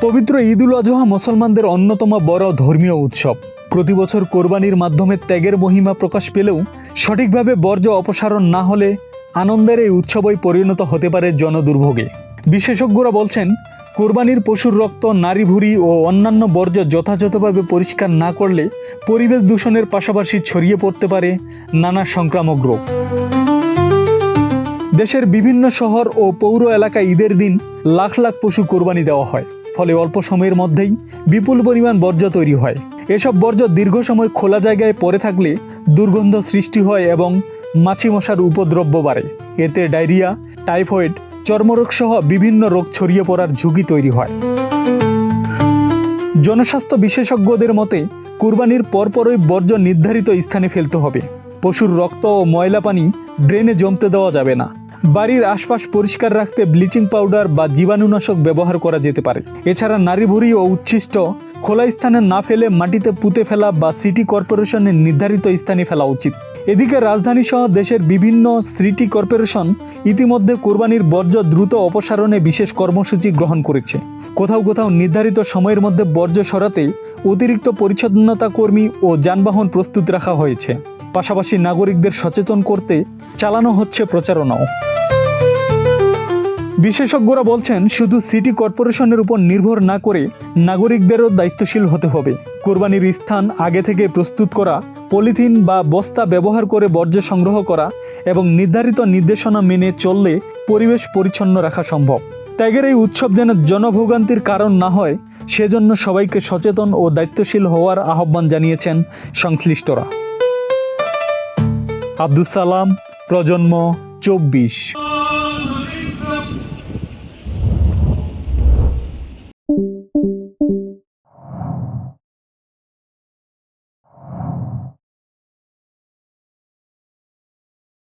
পবিত্র ঈদ উল আজহা মুসলমানদের অন্যতম বড় ধর্মীয় উৎসব। প্রতি বছর কোরবানির মাধ্যমে ত্যাগের মহিমা প্রকাশ পেলেও সঠিকভাবে বর্জ্য অপসারণ না হলে আনন্দের এই উৎসবই পরিণত হতে পারে জনদুর্ভোগে। বিশেষজ্ঞরা বলছেন, কোরবানির পশুর রক্ত, নারী ভুঁড়ি ও অন্যান্য বর্জ্য যথাযথভাবে পরিষ্কার না করলে পরিবেশ দূষণের পাশাপাশি ছড়িয়ে পড়তে পারে নানা সংক্রামক রোগ। দেশের বিভিন্ন শহর ও পৌর এলাকায় ঈদের দিন লাখ লাখ পশু কোরবানি দেওয়া হয়। ফলে অল্প সময়ের মধ্যেই বিপুল পরিমাণ বর্জ্য তৈরি হয়। এসব বর্জ্য দীর্ঘ সময় খোলা জায়গায় পড়ে থাকলে দুর্গন্ধ সৃষ্টি হয় এবং মাছি মশার উপদ্রব বাড়ে। এতে ডায়রিয়া, টাইফয়েড, চর্মরোগ সহ বিভিন্ন রোগ ছড়িয়ে পড়ার ঝুঁকি তৈরি হয়। জনস্বাস্থ্য বিশেষজ্ঞদের মতে, কুরবানির পরপরই বর্জ্য নির্ধারিত স্থানে ফেলতে হবে। পশুর রক্ত ও ময়লা পানি ড্রেনে জমতে দেওয়া যাবে না। বাড়ির আশপাশ পরিষ্কার রাখতে ব্লিচিং পাউডার বা জীবাণুনাশক ব্যবহার করা যেতে পারে। এছাড়া নারী ভুঁড়ি ও উচ্ছিষ্ট খোলা স্থানে না ফেলে মাটিতে পুঁতে ফেলা বা সিটি কর্পোরেশনের নির্ধারিত স্থানে ফেলা উচিত। এদিকে রাজধানী সহ দেশের বিভিন্ন সিটি কর্পোরেশন ইতিমধ্যে কোরবানির বর্জ্য দ্রুত অপসারণে বিশেষ কর্মসূচি গ্রহণ করেছে। কোথাও কোথাও নির্ধারিত সময়ের মধ্যে বর্জ্য সরাতে অতিরিক্ত পরিচ্ছন্নতা কর্মী ও যানবাহন প্রস্তুত রাখা হয়েছে। পাশাপাশি নাগরিকদের সচেতন করতে চালানো হচ্ছে প্রচারণাও। বিশেষজ্ঞরা বলছেন, শুধু সিটি কর্পোরেশনের উপর নির্ভর না করে নাগরিকদেরও দায়িত্বশীল হতে হবে। কোরবানির স্থান আগে থেকে প্রস্তুত করা, পলিথিন বা বস্তা ব্যবহার করে বর্জ্য সংগ্রহ করা এবং নির্ধারিত নির্দেশনা মেনে চললে পরিবেশ পরিচ্ছন্ন রাখা সম্ভব। ত্যাগের এই উৎসব যেন জনভোগান্তির কারণ না হয়, সেজন্য সবাইকে সচেতন ও দায়িত্বশীল হওয়ার আহ্বান জানিয়েছেন সংশ্লিষ্টরা। আব্দুস সালাম, প্রজন্ম 24।